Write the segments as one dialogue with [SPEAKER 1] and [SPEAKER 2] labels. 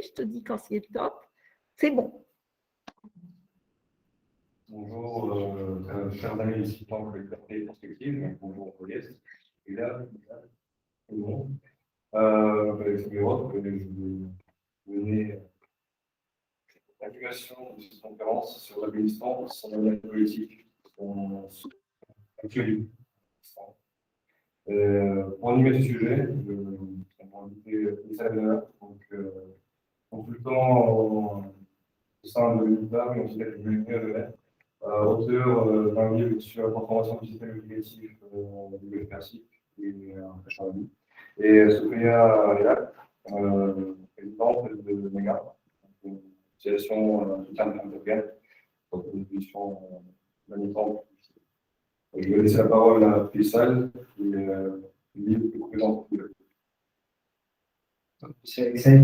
[SPEAKER 1] je te dis quand c'est top, c'est bon.
[SPEAKER 2] Bonjour, chers amis discutants de liberté et perspective. Bonjour, Oliès. Et là, tout le monde. C'est Mérope, je vais mener l'animation de cette conférence sur l'Afghanistan, son avenir politique, son actualité. Pour animer ce sujet, on va inviter Issa Bella, consultant au sein de l'UNITA, mais aussi de l'UNITA, auteur d'un livre sur la transformation du système éducatif du Persique et Charlie. Et Sophia Ayat, présidente de MEGA, une association de soutien de femmes afghanes, pour une solution manifeste. Je vais laisser la parole à Faisal, qui est présente.
[SPEAKER 3] Monsieur Alexei,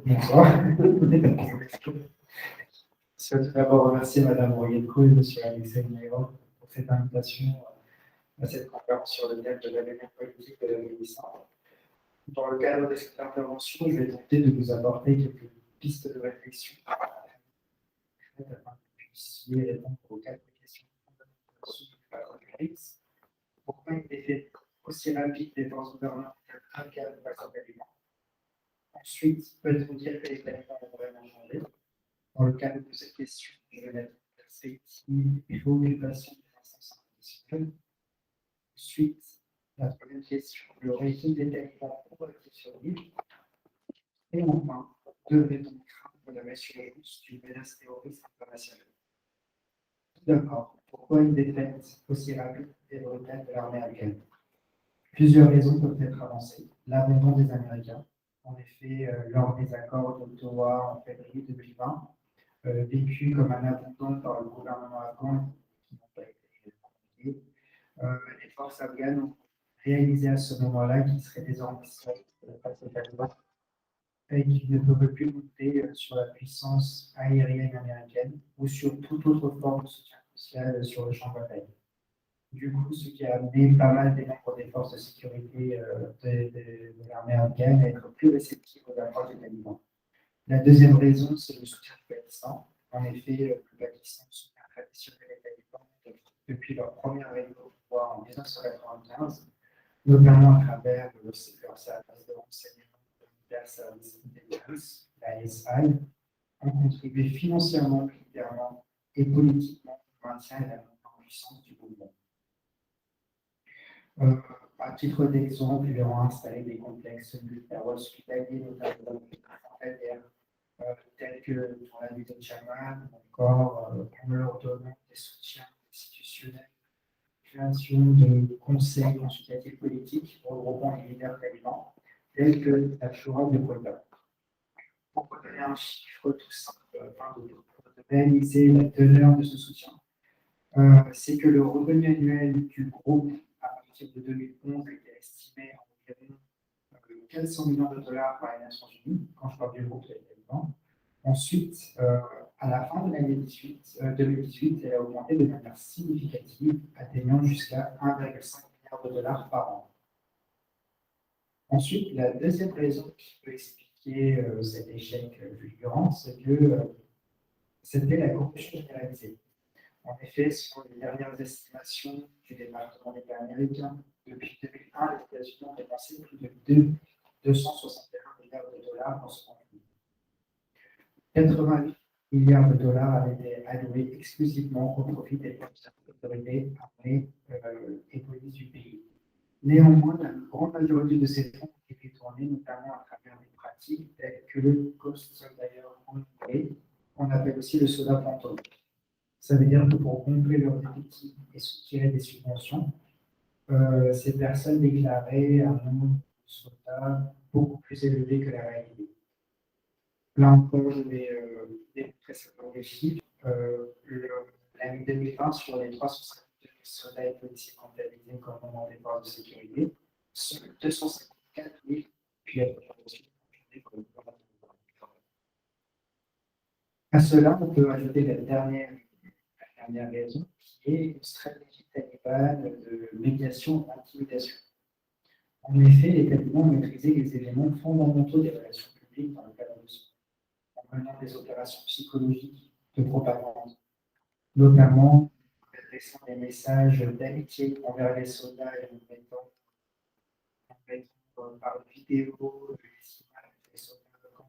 [SPEAKER 3] bonsoir. Je souhaite d'abord remercier Madame Royer-Coul et Monsieur Alexei Mérope pour cette invitation à cette conférence sur le thème de l'avenir politique de l'Afghanistan. Dans le cadre de cette intervention, je vais tenter de vous apporter quelques pistes de réflexion afin que vous puissiez répondre aux 4 questions fondamentales. Pourquoi une défaite aussi rapide des forces gouvernementales afghanes face aux talibans? Ensuite, peut-on dire que les talibans ont vraiment changé? Dans le cadre de cette question, je vais mettre en perspective les préoccupations des instances internationales. Ensuite, la troisième question, le régime des talibans pourrait-il survivre? Et enfin, devrait-on craindre la résurgence d'une menace terroriste internationale? Tout d'abord, pourquoi une défaite aussi rapide et brutale de l'armée afghane? Plusieurs raisons peuvent être avancées. L'abandon des Américains, en effet, lors des accords d'Ottawa en février 2020, vécu comme un abandon par le gouvernement afghan, qui n'ont pas été compliqués. Les forces afghanes ont réalisé à ce moment-là qu'ils seraient désormais seuls face aux talibans et qu'ils ne peuvent plus compter sur la puissance aérienne américaine ou sur toute autre forme de soutien social sur le champ de bataille. Du coup, ce qui a amené pas mal des membres des forces de sécurité de l'armée afghane à être plus réceptifs aux approches des talibans. La deuxième raison, c'est le soutien du Pakistan. En effet, le Pakistan soutient traditionnel les talibans depuis leur première arrivée au pouvoir en 1995, notamment à travers leur service de renseignement militaire, service d'intelligence, la SI, ont contribué financièrement, militairement et politiquement au maintien et à la montée en puissance du mouvement. À titre d'exemple, ils ont installé des complexes militaires hospitaliers, notamment tels que pour la ville de Chaman, encore en leur donnant des soutiens institutionnels, création de conseils consultatifs politiques regroupant les leaders talibans, tels que la Shura de Quetta. Pour donner un chiffre tout simple, afin de réaliser la teneur de ce soutien, c'est que le revenu annuel du groupe à partir de 2011 a été estimé à environ 400 millions de dollars par les Nations Unies, quand je parle du groupe des talibans. Ensuite, à la fin de l'année 2018, elle a augmenté de manière significative, atteignant jusqu'à 1,5 milliard de dollars par an. Ensuite, la deuxième raison qui peut expliquer cet échec fulgurant, c'est que c'était la corruption généralisée. En effet, selon les dernières estimations du département d'État américain, depuis 2001, les États-Unis ont dépensé plus de 261 milliards de dollars dans ce conflit. 88 milliards de dollars avaient été alloués exclusivement au profit des autorités armées et police du pays. Néanmoins, la grande majorité de ces fonds ont été tournés, notamment à travers des pratiques telles que le Ghost Soldier en anglais, qu'on appelle aussi le soda fantôme. Ça veut dire que pour gonfler leurs effectifs et soutirer des subventions, ces personnes déclaraient un nombre de soldats beaucoup plus élevé que la réalité. Là encore, je vais démontrer certains des chiffres. L'année 2020, sur les 352 soldats et policiers comptabilisés comme membre des forces de sécurité, seuls 254 000 puis être reçus comme gouvernement. À cela, on peut ajouter la dernière raison, qui est une stratégie talibane de médiation et d'intimidation. En effet, les talibans maîtrisaient les éléments fondamentaux des relations publique dans le cadre de en menant des opérations psychologiques de propagande, notamment en adressant des messages d'amitié envers les soldats et en mettant par vidéo les images des soldats quand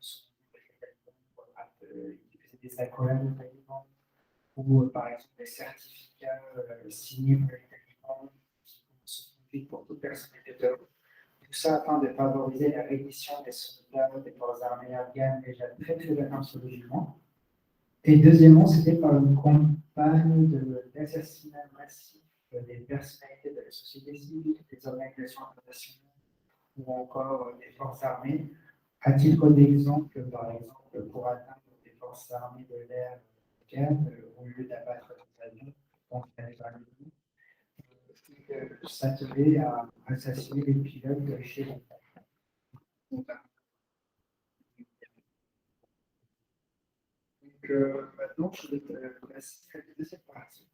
[SPEAKER 3] ils faisaient des accolades aux talibans, ou par exemple des certificats signés par les talibans qui sont publics pour toute personnalité de l'ordre. Tout ça afin de favoriser la reddition des soldats des forces armées afghanes déjà très très atteints psychologiquement. Et deuxièmement, c'était par une campagne d'assassinat massif des personnalités de la société civile, des organisations internationales ou encore des forces armées. À titre d'exemple, par exemple, pour atteindre des forces armées de l'air afghanes, au lieu d'abattre des avions, donc s'atteler à assassiner les pilotes de chez eux. Maintenant, je vais passer à la deuxième partie.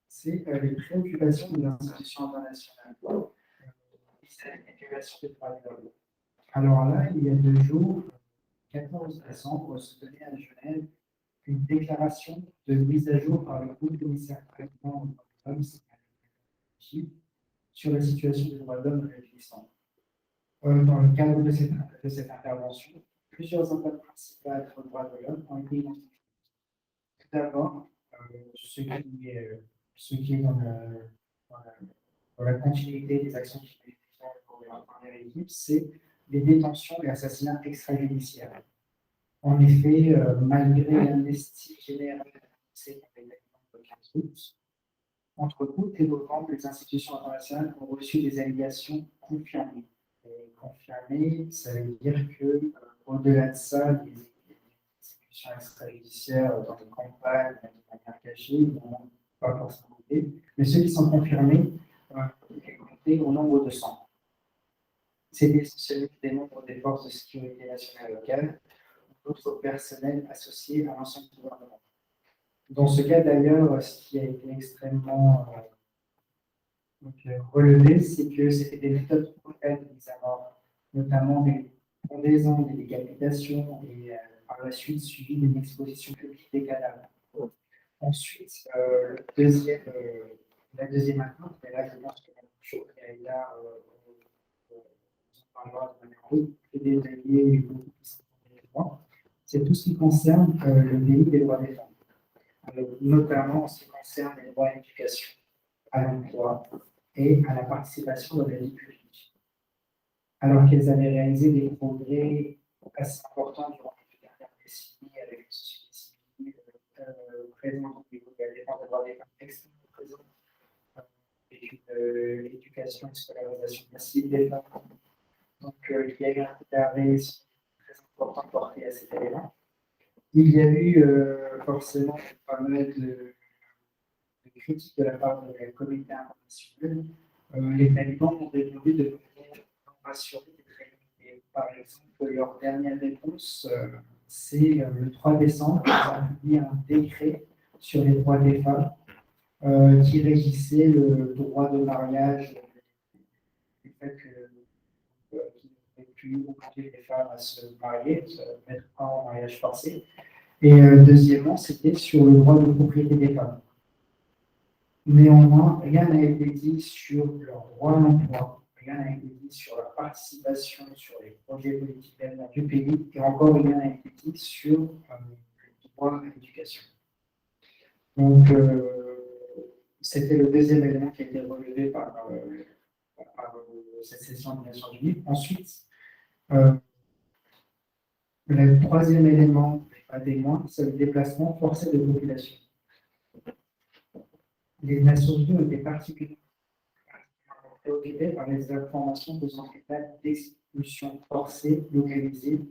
[SPEAKER 3] C'est les préoccupations des institutions internationales vis-à-vis des violations des droits de l'homme. Alors là, il y a 2 jours, 14 décembre, se tenait à Genève une déclaration de mise à jour par le groupe commissaire président de l'OMS sur la situation des droits de l'homme en Afghanistan. Dans le cadre de cette intervention, plusieurs atteintes principales aux droits de l'homme ont été identifiées. Tout d'abord, ce qui est dans la continuité des actions qui ont été faites pour la première équipe, c'est les détentions et assassinats extrajudiciaires. En effet, malgré l'amnistie générale annoncée par les le 15 août, entre août et novembre, les institutions internationales ont reçu des allégations confirmées. Et confirmées, ça veut dire que, au-delà de ça, les exécutions extrajudiciaires dans les campagnes, de manière cachée, n'ont pas forcément été. Mais ceux qui sont confirmés, est compté au nombre de 100. C'est essentiellement des membres des forces de sécurité nationale locales ou d'autres personnels associés à l'ancien gouvernement. Dans ce cas d'ailleurs, ce qui a été extrêmement relevé, c'est que c'était des méthodes brutales de mise à mort, notamment des pendaisons, des décapitations et par la suite suivi d'une exposition publique des cadavres. Ensuite, la deuxième attente, et là je pense que la chose est là, on en parlera de manière plus détaillée et beaucoup plus importante, c'est tout ce qui concerne le délit des droits des femmes. Alors, notamment en ce qui concerne les droits à l'éducation, à l'emploi et à la participation dans la vie publique. Alors qu'elles avaient réalisé des progrès assez importants durant les dernières décennies avec une société civile présente au niveau de la défense des droits des femmes extrêmement présente, avec une éducation et une scolarisation massive des femmes. Donc, il y a eu un coup d'arrêt très important porté à cet élément. Il y a eu forcément pas mal de critiques de la part de la communauté internationale. Les talibans ont répondu de manière rassurée et très limitée. Par exemple, leur dernière réponse, c'est le 3 décembre, ils ont publié un décret sur les droits des femmes qui régissait le droit de mariage, le fait qu'ils n'auraient pu obliger les femmes à se marier, se mettre en mariage forcé. Et deuxièmement, c'était sur le droit de propriété des femmes. Néanmoins, rien n'a été dit sur leur droit à l'emploi, rien n'a été dit sur leur participation sur les projets politiques d'avenir du pays, et encore rien n'a été dit sur le droit à l'éducation. Donc, c'était le deuxième élément qui a été relevé par cette session des Nations Unies. Ensuite, le troisième élément, pas des moindres, c'est le déplacement forcé de population. Les Nations Unies ont été particulièrement préoccupées par les informations faisant état d'expulsions forcées localisées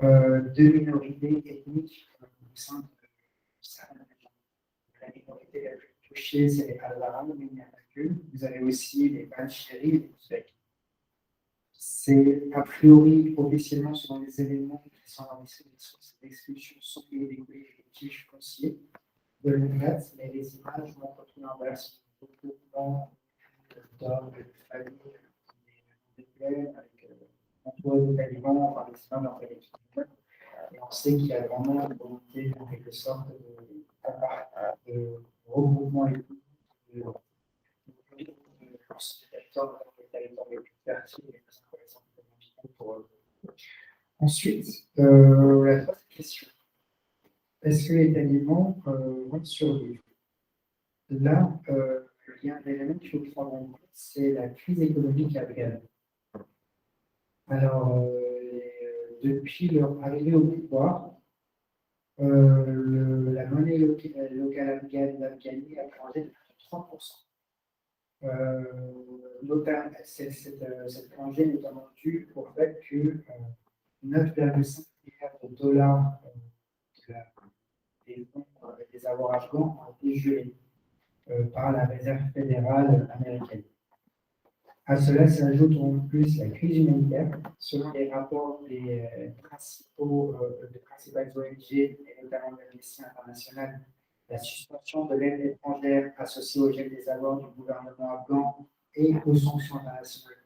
[SPEAKER 3] de minorités ethniques au sein de certaines régions. La minorité la plus touchée, c'est les Hazara, mais il n'y a pas que. Vous avez aussi les Balchéris et les Ouzbeks. C'est a priori, officiellement, selon les éléments qui sont dans les sources d'expulsion, sont liés des collectifs fonciers de l'UNRWA, mais les images montrent tout l'inverse. Beaucoup d'hommes, de familles, des plaines, avec entouré des talibans, enfin, maximum en fait, et on sait qu'il y a vraiment une volonté, en quelque sorte, de regroupement et de force des territoires dans les territoires les plus fertiles et les plus intéressants pour eux. Ensuite, la troisième question. Est-ce que les talibans vont survivre? Là, il y a un élément qu'il faut prendre en compte, c'est la crise économique afghane. Alors, depuis leur arrivée au pouvoir, la monnaie locale afghane, l'Afghanie, a plongé de 3%. Cette plongée est notamment due au fait que 9,5 milliards de dollars des avoirs afghans ont été gelés par la Réserve fédérale américaine. À cela s'ajoute en plus la crise humanitaire. Selon les rapports des principales ONG, et notamment l'Amnesty International, la suspension de l'aide étrangère associée au gel des avoirs du gouvernement afghan et aux sanctions internationales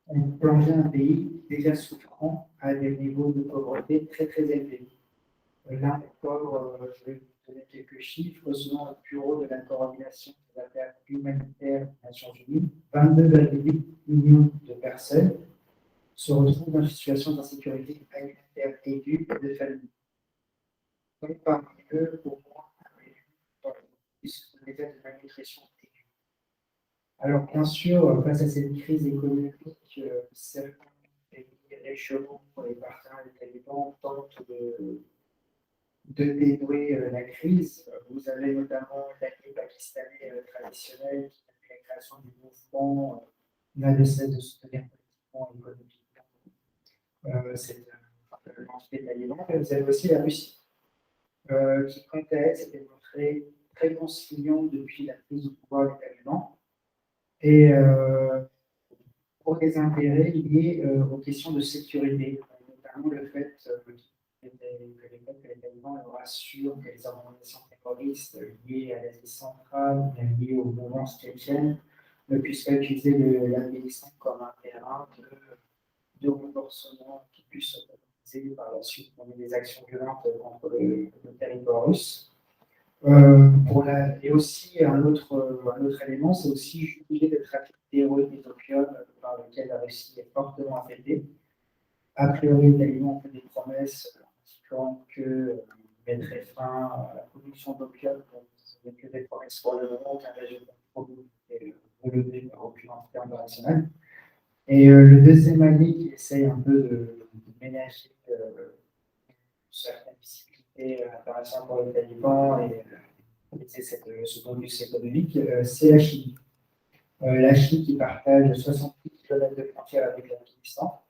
[SPEAKER 3] ont plongé un pays déjà souffrant à des niveaux de pauvreté très très élevés. Là encore, je vais vous donner quelques chiffres. Selon le Bureau de la coordination des affaires humanitaires des Nations Unies, 22,8 millions de personnes se retrouvent dans une situation d'insécurité alimentaire aiguë et de famine. Donc, parmi eux, au moins ils sont en état de malnutrition aiguë. Alors, bien sûr, face à cette crise économique, certains pays échelons pour les partenaires des talibans tentent de dénouer la crise. Vous avez notamment l'allié pakistanais traditionnel qui, depuis la création du mouvement, n'a de cesse de soutenir politiquement et économiquement l'entité taliban. Vous avez aussi la Russie, qui, quant à elle, s'est démontrée très conciliante depuis la prise du pouvoir des talibans. Et pour des intérêts liés aux questions de sécurité, notamment le fait que les talibans leur assurent que les organisations terroristes liées à l'Asie centrale, liées aux mouvances tchétchènes, ne puissent pas utiliser l'Afghanistan comme un terrain de renforcement qui puisse organiser par la suite des actions violentes contre le territoire russe. Et aussi, un autre élément, c'est aussi juger le trafic d'héroïne et d'opium par lequel la Russie est fortement affectée. A priori, les talibans ont fait des promesses indiquant qu'ils mettraient fin à la production d'opium, donc ce n'est que des promesses pour le moment, qu'un résultat n'est relevé par aucune entité internationale. Et le deuxième allié qui essaye un peu de ménager certaines visibilités internationales pour les talibans et ce bonus économique, c'est la Chine. La Chine qui partage 68 km de frontière avec l'Afghanistan,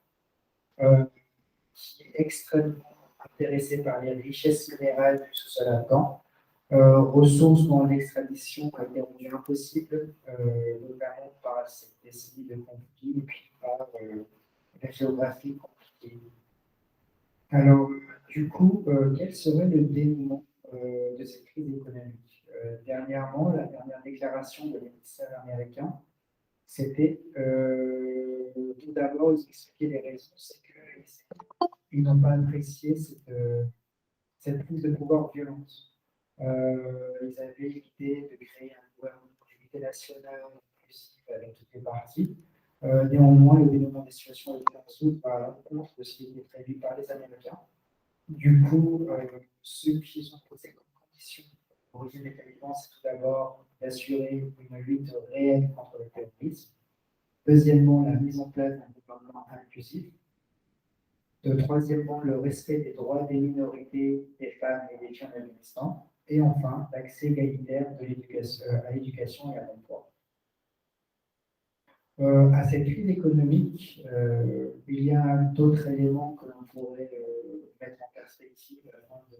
[SPEAKER 3] qui est extrêmement intéressée par les richesses minérales du sous-sol afghan. Ressources dont l'extradition a été rendue impossible, notamment par cette décennie de conflit et puis par la géographie compliquée. Alors, du coup, quel serait le dénouement de cette crise économique? Dernièrement, la dernière déclaration de l'émissaire américain, c'était tout d'abord, ils expliquaient les raisons, c'est qu'ils n'ont pas apprécié cette prise de pouvoir violente. Ils avaient l'idée de créer un gouvernement d'unité nationale inclusif avec toutes les parties. Néanmoins, le dénouement des situations a été résoudre par l'encontre de ce qui était prévu par les Américains. Du coup, ceux qui ont posé comme condition l'origine des talibans, c'est tout d'abord d'assurer une lutte réelle contre le terrorisme. Deuxièmement, la mise en place d'un gouvernement inclusif. Troisièmement, le respect des droits des minorités, des femmes et des jeunes en Afghanistan. Et enfin, l'accès égalitaire à l'éducation et à l'emploi. À cette crise économique, il y a d'autres éléments que l'on pourrait mettre en perspective avant de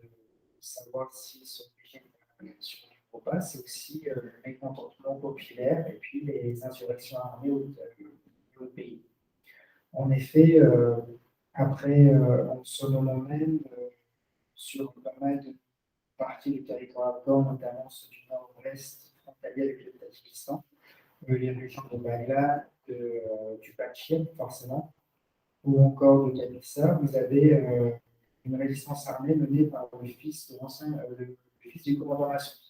[SPEAKER 3] savoir si son budget est survivre ou pas. C'est aussi le mécontentement populaire et puis les insurrections armées au pays. En effet, après, en ce moment même, sur pas mal de parties du territoire afghan, notamment ceux du nord-ouest, frontalier avec le Tadjikistan, les régions de Baghlad, du Pachir, forcément, ou encore de Kamissa, vous avez une résistance armée menée par le fils le fils du commandant Massoud,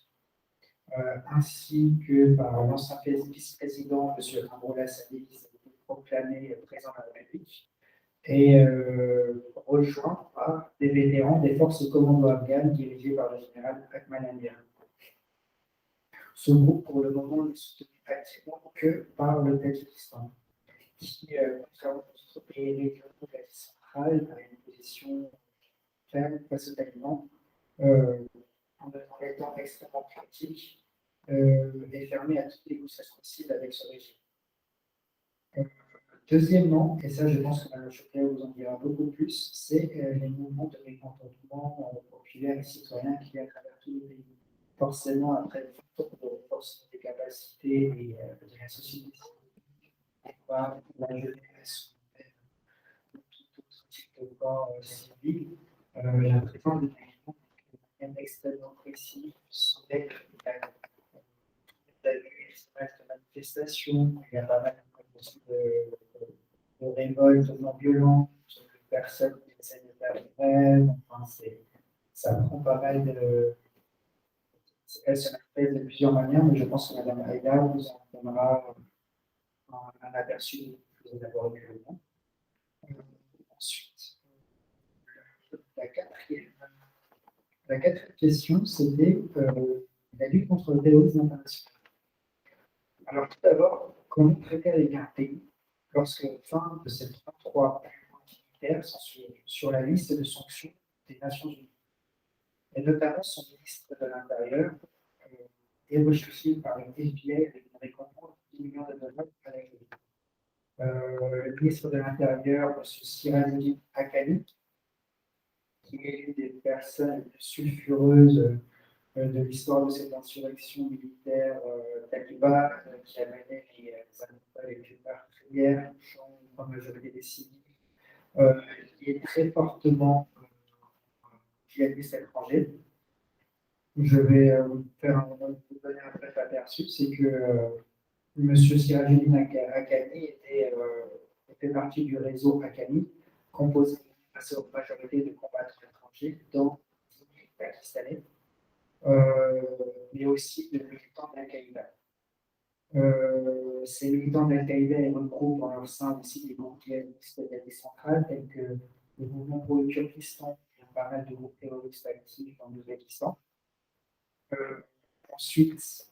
[SPEAKER 3] ainsi que par l'ancien vice-président, M. Ramboula Sadi, qui s'est proclamé président de la République, et rejoint par des vétérans des forces commando afghanes dirigées par le général Akmal Amir. Ce groupe, pour le moment, n'est soutenu activement que par le Tadjikistan, qui, contrairement aux autres pays régionaux de l'Asie centrale, a une position ferme face aux talibans, en étant extrêmement critique et fermé à toute négociation possible avec ce régime. Deuxièmement, et ça je pense que Mme Choquet vous en dira beaucoup plus, c'est les mouvements de mécontentement populaire et citoyen qu'il y a à travers tout le pays. Forcément, après le tour de renforcement des capacités et de la société civile, par la jeunesse, ou tout autre type de corps civil, la présence des talibans est extrêmement précis, avec la vue, les images de manifestations, il y a pas mal de révoltes non violentes, de personnes qui essaient de faire une grève, enfin, ça prend pas mal de. Elle se manifeste de plusieurs manières, mais je pense que Mme Aïda vous en donnera un aperçu plus élaboré que le mien. Ensuite, la quatrième question, c'était la lutte contre le terrorisme international. Alors, tout d'abord, comment traiter avec un pays lorsque fin de ces 33 militaires sont sur la liste de sanctions des Nations Unies, et notamment son ministre de l'Intérieur est recherché par le FBI avec une récompense de 10 millions de dollars à la clé. Le ministre de l'Intérieur, M. Sirajuddin Haqqani, qui est l'une des personnes les plus sulfureuses de l'histoire de cette insurrection militaire talibane qui a mené les attentats les plus meurtrières touchant la majorité des civils, qui est très fortement djihadiste étranger. Je vais vous donner un bref aperçu, c'est que M. Sirajuddin Haqqani fait partie du réseau Haqqani, composé à sa majorité de combattants étrangers, dont 10 000 Pakistanais, mais aussi de militants d'Al-Qaïda. Ces militants d'Al-Qaïda regroupent en leur sein aussi des groupes djihadistes d'Asie centrale, tels que le mouvement pour le Kurdistan, il y a pas mal de groupes terroristes actifs en Ouzbékistan. Ensuite,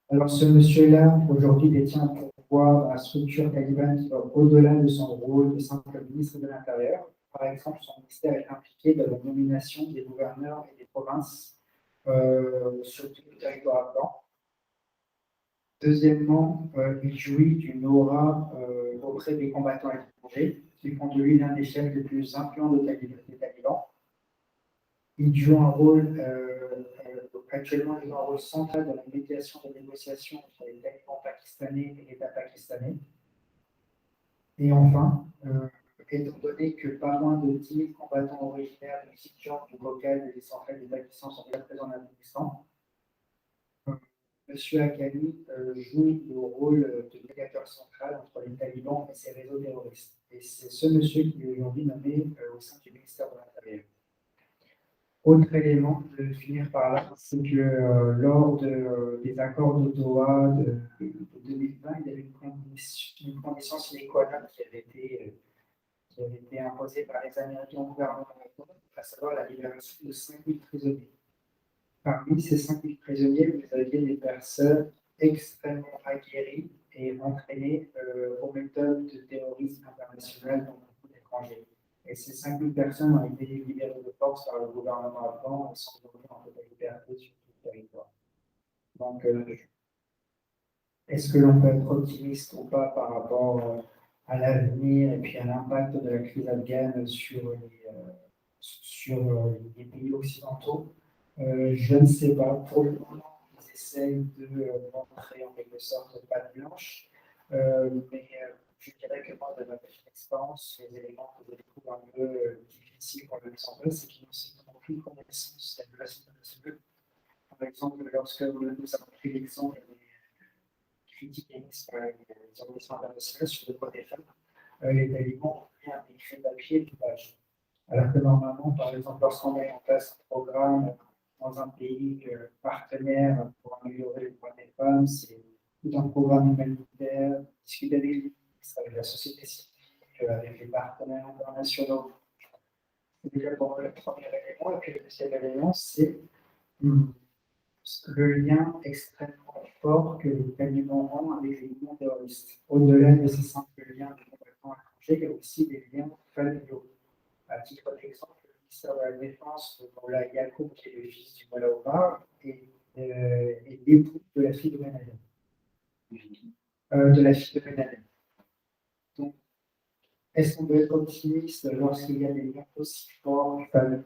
[SPEAKER 3] alors ce monsieur-là, aujourd'hui, détient un pouvoir dans la structure talibane qui va au-delà de son rôle de simple ministre de l'Intérieur. Par exemple, son ministère est impliqué dans la nomination des gouverneurs et des provinces sur tout le territoire afghan. Deuxièmement, il jouit d'une aura auprès des combattants étrangers qui font de lui l'un des chefs les plus influents des talibans. Il joue un rôle, actuellement, il joue un rôle central dans la médiation des négociations entre les talibans pakistanais et l'État pakistanais. Et enfin, étant donné que pas moins de 10 000 combattants originaires du Xinjiang, du Caucase et des centrales du Pakistan sont déjà présents en Afghanistan, M. Haqqani joue le rôle de médiateur central entre les talibans et ses réseaux terroristes. Et c'est ce monsieur qui est aujourd'hui nommé au sein du ministère de l'Intérieur. Autre élément, je vais finir par là, c'est que lors des accords d'Ottawa de 2020, il y avait une condition sine qua non qui avait été imposée par les Américains au gouvernement américain, à savoir la libération de 5 000 prisonniers. Parmi ces 5 000 prisonniers, vous aviez des personnes extrêmement aguerries et entraînées aux méthodes de terrorisme international dans beaucoup d'étrangers. Et ces 5 000 personnes ont été libérées de force par le gouvernement afghan et sont devenues en totale liberté sur tout le territoire. Donc, est-ce que l'on peut être optimiste ou pas par rapport à l'avenir et puis à l'impact de la crise afghane sur les pays occidentaux? Je ne sais pas. Pour le moment, ils essayent de montrer en quelque sorte patte blanche, mais je dirais que moi, de ma petite expérience, les éléments que je trouve un peu difficiles pour la mise en place, c'est qu'ils n'ont plus connaissance de la relation internationale. Par exemple, lorsque nous avons pris l'exemple critiques émises par les organisations internationales sur le droit des femmes, les talibans ont pris un décret papier tout page. Alors que normalement, par exemple, lorsqu'on met en place un programme dans un pays partenaire pour améliorer les droits des femmes, c'est tout un programme humanitaire, discuter avec les ministres, avec la société civile, avec les partenaires internationaux. C'est déjà pour le premier élément. Et puis le deuxième élément, c'est le lien extrêmement fort que les talibans ont avec les mouvements terroristes. Au-delà de ces simples liens de combattants étrangers, il y a aussi des liens familiaux. À titre d'exemple, le ministère de la Défense, Moula Yacoub, qui est le fils du Moula Omar, est l'époux de la fille de Ben Laden. De la fille de Ben Laden. Donc, est-ce qu'on peut être optimiste lorsqu'il y a des liens aussi forts, familiaux,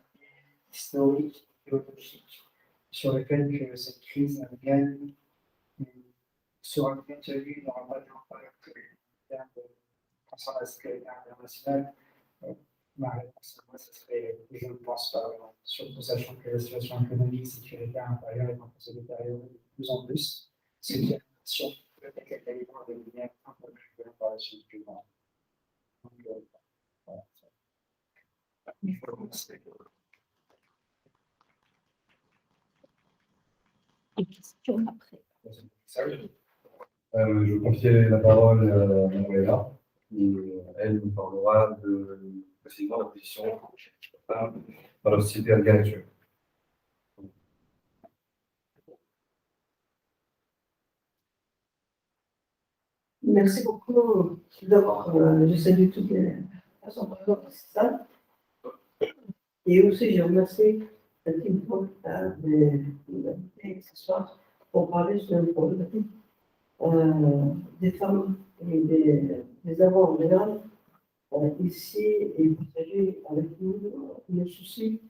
[SPEAKER 3] historiques, idéologiques, sur le fait que cette crise afghane sera bien tenue, n'aura pas d'impact en termes de concernant la sécurité internationale? Ma réponse à moi, ce serait je ne pense pas, surtout sachant que la situation économique, sécuritaire intérieure est en train de se détériorer de plus en plus, ce qui a l'impression que peut-être les talibans vont devenir un peu plus violents par la suite plus grand. Donc, voilà.
[SPEAKER 1] Des questions après.
[SPEAKER 2] Je confiais la parole à Manuela, qui, elle, nous parlera de précisément la position dans la société afghane actuelle.
[SPEAKER 4] Merci beaucoup. D'abord, je salue toutes les personnes présentes dans cette salle. Et aussi, je remercie la team de ce soir pour parler sur le problématique des femmes et des avants en général. Ici, et partager avec nous le souci.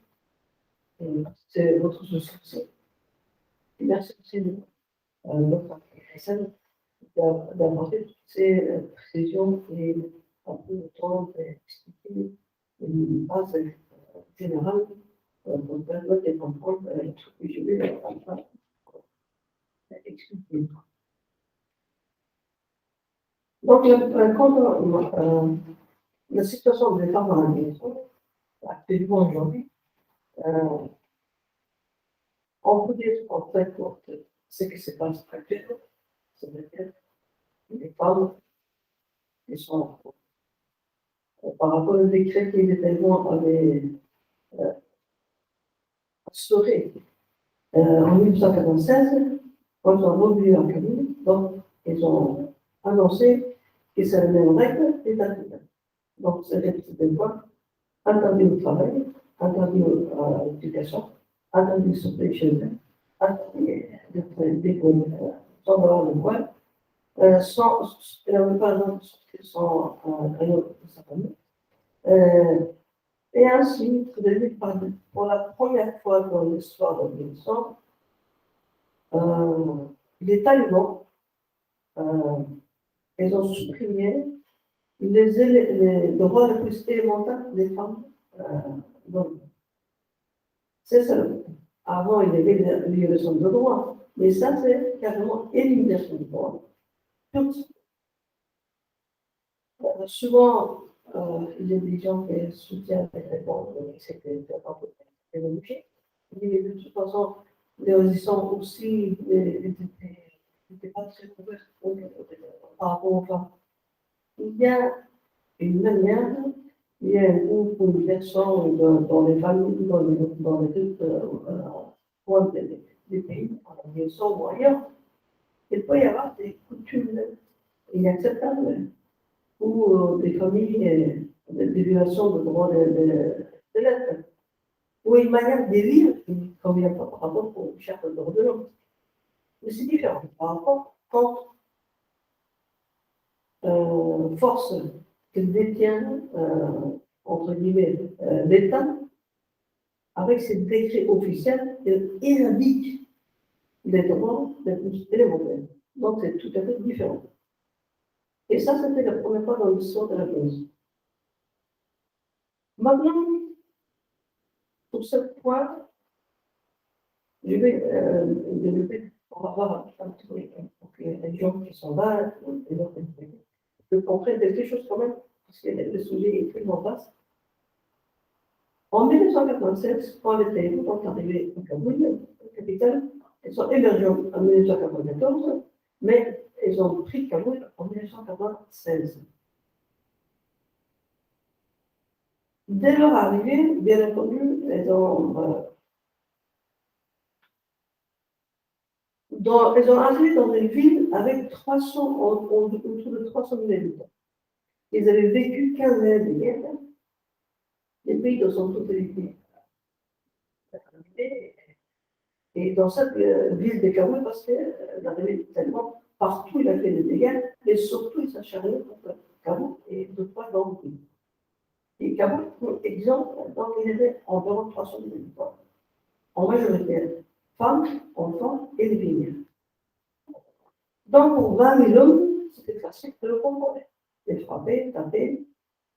[SPEAKER 4] C'est votre souci aussi. Et merci aussi de notre personne d'apporter toutes ces précisions et un peu de temps d'expliquer une base générale pour permettre de comprendre tout ce que je vais expliquer. Donc, quand la situation des femmes dans la maison, actuellement aujourd'hui, on peut dire en fait que ce qui se passe actuellement, c'est-à-dire les femmes qui sont, par rapport au décret qui est tellement avait instauré en 1996, quand ils ont revenu la commune, donc ils ont annoncé que c'est la même règle des Africains. Donc, c'était quoi? Interdit au travail, interdit à l'éducation, interdit de sortir chez eux, interdit d'être déconné sans avoir le voile, il n'avait pas le droit de sortir sans un autre de sa famille. Et ainsi, pour la première fois dans l'histoire de l'Afghanistan, les talibans, ils ont supprimé les droits les plus élémentaires des femmes dans le monde. C'est ça. Avant, il y avait une violation de droits, mais ça, c'est carrément élimination de droits. Souvent, il y a des gens qui soutiennent les réponses, c'était un peu évolué. Mais de toute façon, les résistants aussi n'étaient pas très ouverts par rapport aux femmes. Il y a une manière, il y a un groupe ou une personne dans les familles, dans les deux coins des pays, en Afghanistan ou ailleurs, il peut y avoir des coutumes inacceptables ou des familles, des violations de droits de l'être, ou une manière de vivre qui ne convient pas par rapport aux chefs de droits de l'homme. Mais c'est différent par rapport quand force que détient, entre guillemets, l'État, avec ses décrets officiels, il indique les droits les plus élémentaires. Donc, c'est tout à fait différent. Et ça, c'était la première fois dans l'histoire de la France. Maintenant, pour ce point, je vais développer on va voir un petit peu les gens qui sont là, les autres, de comprendre quelque chose quand même, parce que le sujet est tellement vaste. En 1996, quand les Taïwanais sont arrivés au Cameroun, la capitale, ils sont émergés en 1994, mais ils ont pris le Cameroun en 1996. Dès leur arrivée, bien entendu, ils ont arrivé dans une ville avec autour de 300 000 habitants. Ils avaient vécu 15 années de guerre. Les pays de son totalité. Et dans cette ville de Cameroun, parce qu'elle arrivait tellement partout, il a fait des dégâts, mais surtout il s'acharnait contre Cameroun et d'autres fois dans le pays. Et Cameroun, pour exemple, donc, il y avait environ 300 000 habitants. En majorité, femmes, enfants et des vieillards. Donc, pour 20 000 hommes, c'était facile de le comprendre. Les frapper, taper.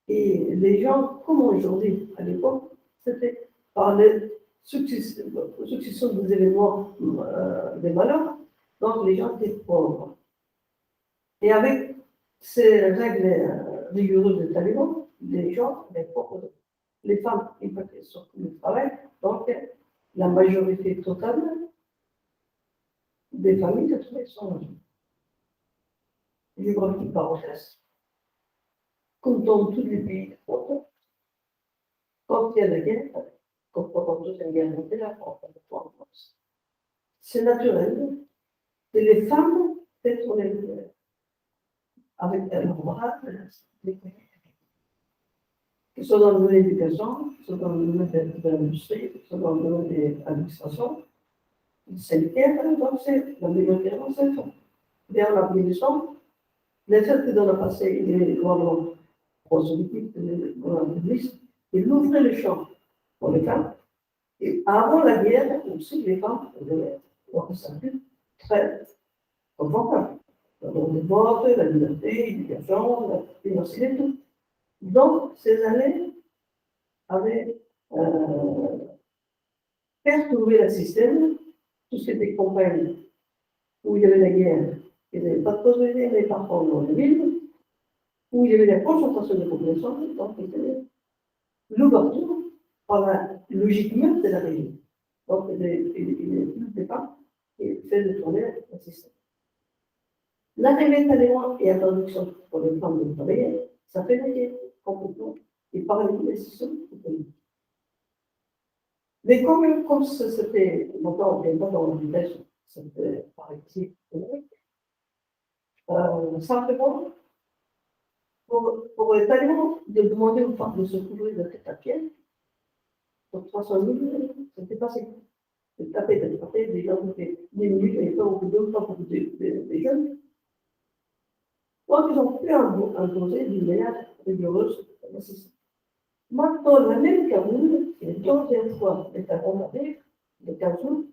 [SPEAKER 4] Et les gens, comme aujourd'hui, à l'époque, c'était par la succession des événements, des malheurs, donc les gens étaient pauvres. Et avec ces règles rigoureuses des talibans, les gens étaient pauvres. Les femmes, ils partaient sur le travail, donc la majorité totale des familles se trouvaient sans logement. J'ouvre une petite parenthèse. Comme dans tous les pays, quand il y a la guerre, comme pendant la Deuxième Guerre mondiale, en France, c'est naturel que les femmes peut-être avec leur bras, qui sont dans le domaine de l'éducation, qui sont dans le domaine de l'industrie, qui sont dans le domaine de l'administration, sanitaire, donc c'est la majorité de ces femmes. Vers la révolution, les faits que dans le passé, les gouvernements pro-soviétiques, les gouvernements communistes, ils ouvraient les champs pour les femmes. Et avant la guerre, aussi, les femmes avaient un statut très confortable. Dans les votes, la liberté, l'éducation, la financière, tout. Donc, ces années avaient perturbé le système, tout ce qui était campagne où il y avait la guerre, il n'y avait pas de possibilité, il n'y avait pas dans les villes, où il y avait la concentration de la population, donc il y avait l'ouverture par la logique même de la région. Donc, il ne pas et fait de tourner le système. L'arrivée taliban et l'introduction pour les femmes de travailler, ça fait la guerre complètement et par les décisions économiques. Mais comme c'était, maintenant on n'est pas dans le vitesse, c'était par ici, simplement, pour les talibans, de demander aux femmes de se couvrir de tête à pied, pour 300 000, c'était pas si cool. De taper, des gens qui étaient des minutes, et pas beaucoup d'autres, pas beaucoup de jeunes. Donc, ils ont pu imposer d'une manière rigoureuse la système. Maintenant, la même Cameroun, qui est la deuxième fois est bombardée, le 15 août,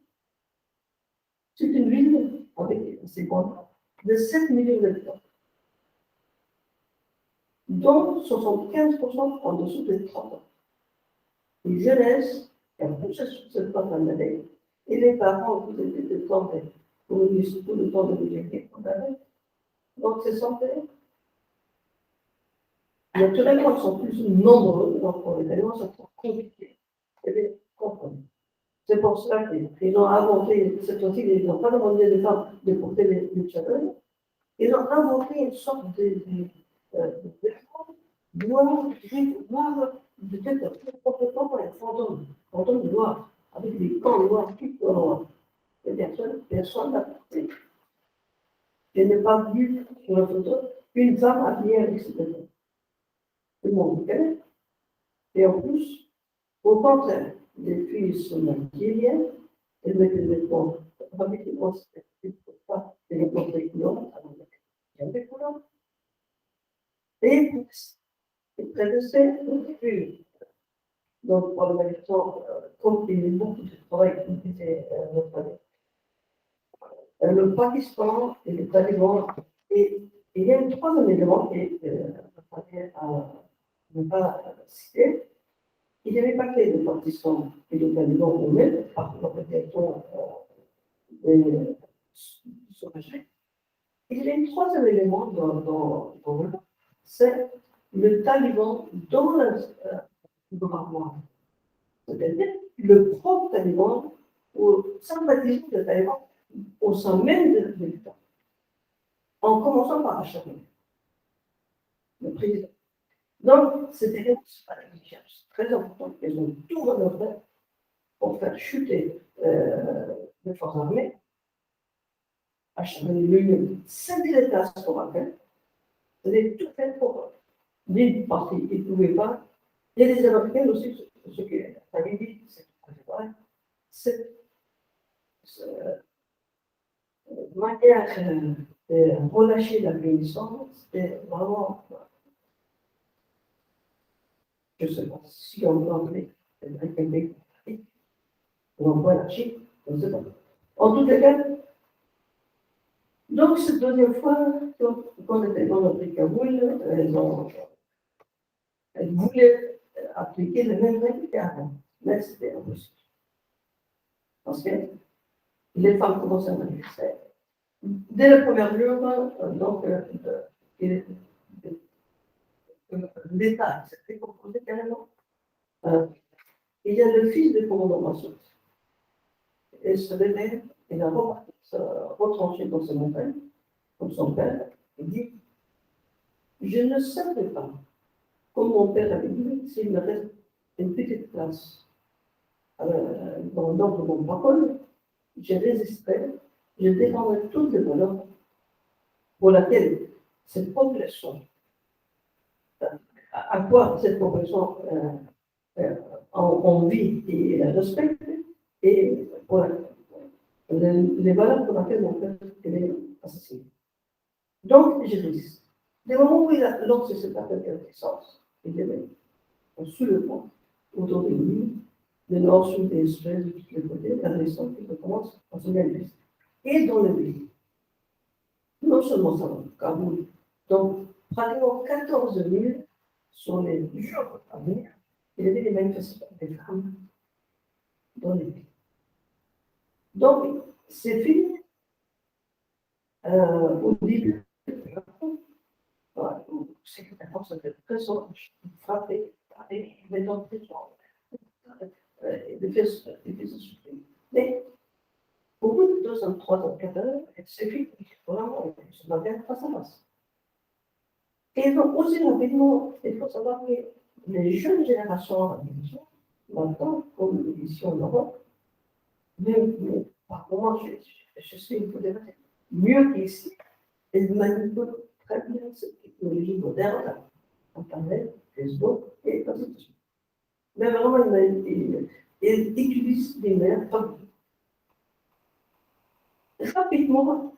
[SPEAKER 4] c'est une ville avec ses bandes de 7 millions d'habitants, dont 75% en dessous de 30 ans. Les jeunesses, qui ont poussé sur cette bande d'année, et les parents qui étaient de temps pour le temps de l'objectif condamné. Donc, ces santé, naturellement, ils sont plus nombreux, donc pour les éléments, ça sont compliqués et les comprendre. C'est pour cela qu'ils ont inventé, cette fois-ci, ils n'ont pas demandé aux femmes de porter les chaleurs, ils ont inventé une sorte de noir, de tête complètement pour les fantômes noirs, avec des camps noirs, tout noirs. Et personne n'a porté. Je n'ai pas vu sur la photo une femme habillée avec cette tête. Tout le monde connaît. Et en plus, au contraire, les filles sont maquillées, elles mettent des vêtements, rapidement, pas des vêtements de couleurs, il y a des couleurs. Et près de ces filles. Donc, pour le même temps, comme il y a beaucoup de travail qui était le Pakistan et les talibans, et il y a un troisième élément qui ne pas citer. Il n'y avait pas que le Pakistan et les talibans eux-mêmes, par l'organisation des sauvagerie. Il y a un troisième élément dans le c'est le taliban dans le gouvernement. C'est-à-dire le propre taliban ou sympathisant de Taliban au sein même de l'État, en commençant par Acharné, le président. Donc, c'était une exigence très importante. Ils ont tout manœuvré pour faire chuter les forces armées. Acharné lui-même, 5 États slovènes, c'était tout fait pour dire parce qu'ils ne pouvaient pas. Et les Américains aussi, ce qui avaient dit, c'est manière de relâcher la puissance, c'était vraiment, je ne sais pas si on peut appeler on voit la Chine, je ne sais pas. En tout cas, donc cette deuxième fois, quand les Talibans ont pris Kaboul, elles voulaient appliquer les mêmes règles qu'avant, mais c'était impossible. Parce que les femmes commençaient à manifester. Dès le premier jour, donc, l'État s'est composé carrément. Il y a le fils du commandant Massoud. Et ce bébé, il a retranché dans ses montagnes, comme son père, il dit je ne savais pas, comme mon père avait dit, s'il me reste une petite place dans l'ordre de mon parole, j'ai résisté, je défendrai toutes les valeurs pour laquelle cette population, à quoi cette population en vit et la respecte, et pour les valeurs pour lesquelles mon père est assassiné. Donc, je résiste. Des moments où il a lancé cette appel de puissance, il y avait un soulèvement autour de lui, le nord, sud, et l'est, de tous les côtés, la résistance qui commence à se manifester. Et dans le pays, non seulement ça, Kaboul, donc pratiquement 14 000 sur les jours à venir, il y avait des manifestations des femmes dans les pays. Donc, c'est fini au début. C'est la force de présent, frapper, mais dans le présent, de faire souffrir. Mais au bout de 2 ans, 3 ans, 4 ans, c'est fini. Vraiment, ils se battent face à face. Et donc, aussi rapidement, il faut savoir que les jeunes générations, maintenant, comme ici en Europe, mais par moment, je suis un peu débattu, mieux qu'ici, ils manipulent très bien cette technologie moderne, Internet, Facebook, et ainsi de suite. Mais vraiment, ils utilisent les meilleurs temps. Rapidement,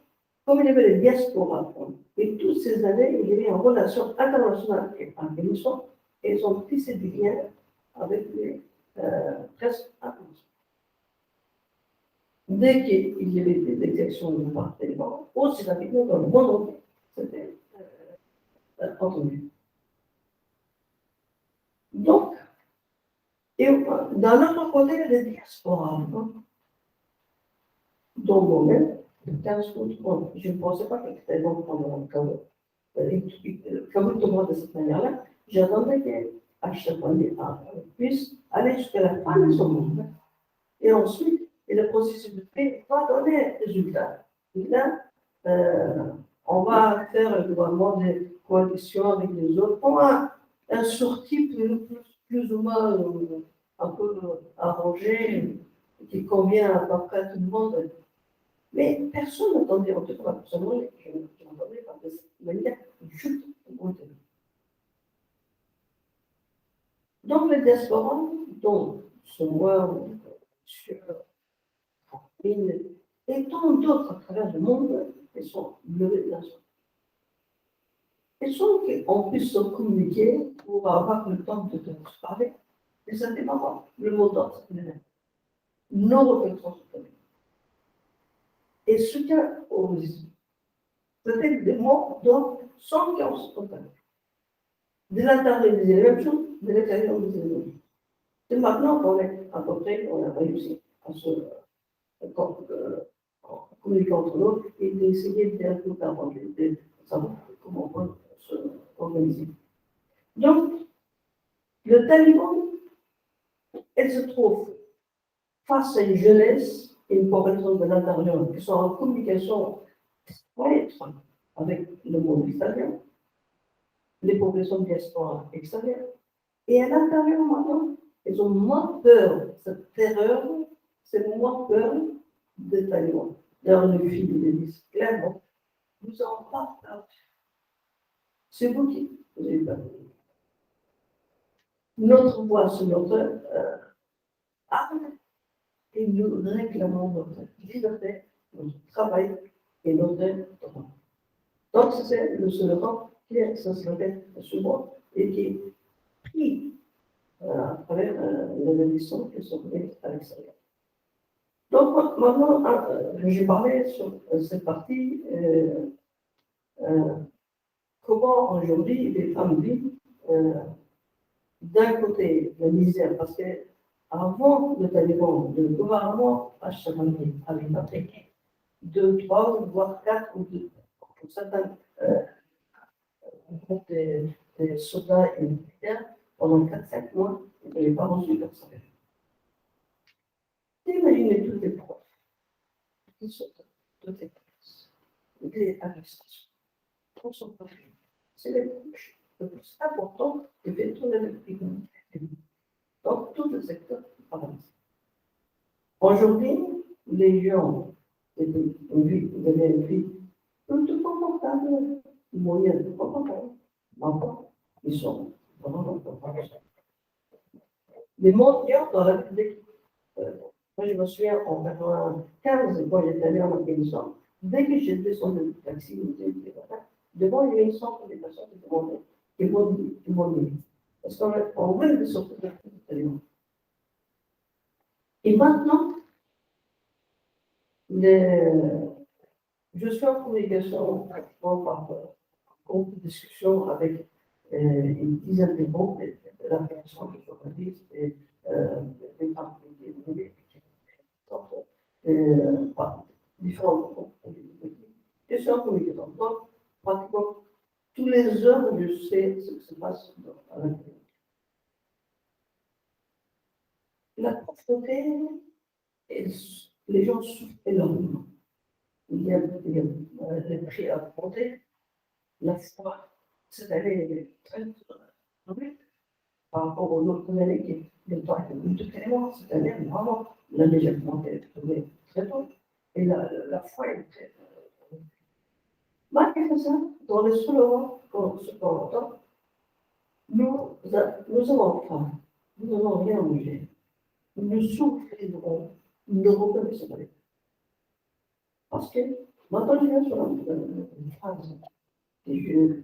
[SPEAKER 4] comme il y avait les diasporas, et toutes ces années, il y avait une relation internationale et Afghanistan, et ils ont tissé des liens avec les presque internationaux. Dès qu'il y avait des élections de part des Taliban, aussi rapidement dans le monde entier, c'était entendu. Donc, et d'un autre côté, il y a les diasporas, dont moi-même, de 15 août, je ne pensais pas que les Talibans prendront le Kaboul. Le Kaboul tomberait de cette manière-là. J'attendais qu'Ashraf puisse aller jusqu'à la fin de son mandat. Et ensuite, le processus de paix va donner résultat. Et là, on va faire le gouvernement de coalition avec les autres. On a un sortie plus ou moins un peu arrangé, qui convient à peu près à tout le monde. Mais personne n'attendait, en tout cas, personnellement, je n'entendais pas de cette manière une chute brutale. Donc, les diasporas, dont sont moi, sur et tant d'autres à travers le monde, ils sont levés de la sorte. Ils sont qu'on puisse se communiquer pour avoir le temps de se parler. Et ça n'est pas grave. Le mot d'ordre, c'est le même. Non réflexion spontanée. Et soutien aux issus. C'était des mots d'ordre sans chaos spontané. De l'intérieur, ils disaient la même chose, de l'extérieur, ils disaient la même chose. C'est maintenant qu'on est à peu près, on a réussi à se communiquer entre nous et d'essayer de tout arranger, de savoir comment on peut s'organiser. Donc, le taliban, elle se trouve face à une jeunesse et une population de l'intérieur qui sont en communication très étroite avec le monde extérieur, les populations diaspora extérieures. Et à l'intérieur, maintenant, ils ont moins peur, cette terreur, c'est moins peur des talibans. D'ailleurs, le film le dit clairement, vous n'en pas peur. C'est vous qui avez peur. Notre voix, c'est notre arme, et nous réclamons notre liberté, notre travail et notre droit. Donc, c'est le slogan qui se répète souvent et qui est pris à travers les émissions qui sont faites à l'extérieur. Donc, maintenant, j'ai parlé sur cette partie, comment aujourd'hui les femmes vivent d'un côté la misère, parce qu'avant le taliban, le gouvernement HMI avait attaqué 2, 3, voire 4 ou 2, pour certains groupes des soldats et militaires, pendant 4-5 mois, ils n'avaient pas reçu leur salaire. Imaginez tous les profs, qui sont toutes les classes, des arrestations, on s'en parle. C'est les couches le plus important que fait tourner le pays dans tout le secteur paralysé. Aujourd'hui, les gens avaient une vie plutôt confortable, moyenne confortable. Maintenant, ils sont vraiment confortables. Les mondiaux dans la République, moi je me souviens en 1995, quand j'étais allé en Afghanistan, dès que j'étais descendu du taxi, devant il y avait une centre des personnes qui demandaient, qui m'ont dit, parce qu'on venait de sortir de l'Afghanistan. Et maintenant, je suis en communication pratiquement par groupe de discussion avec une dizaine de groupes de l'aviation, des journalistes, des femmes, par différents groupes. Je suis en communication. Donc, pratiquement tous les heures, je sais ce qui se passe à l'intérieur. La pauvreté, les gens souffrent énormément. Il y a les prix à monter, la foi, cette année est très douée par rapport aux autres années qui le temps était multiplié. Cette année, vraiment, la légèrement est très tôt et la foi est très. Malgré ça, dans les soulevements qu'on entend, nous avons faim, nous n'avons rien mangé, nous souffrirons, nous ne reconnaissons pas. Parce que maintenant, je viens sur une phrase que je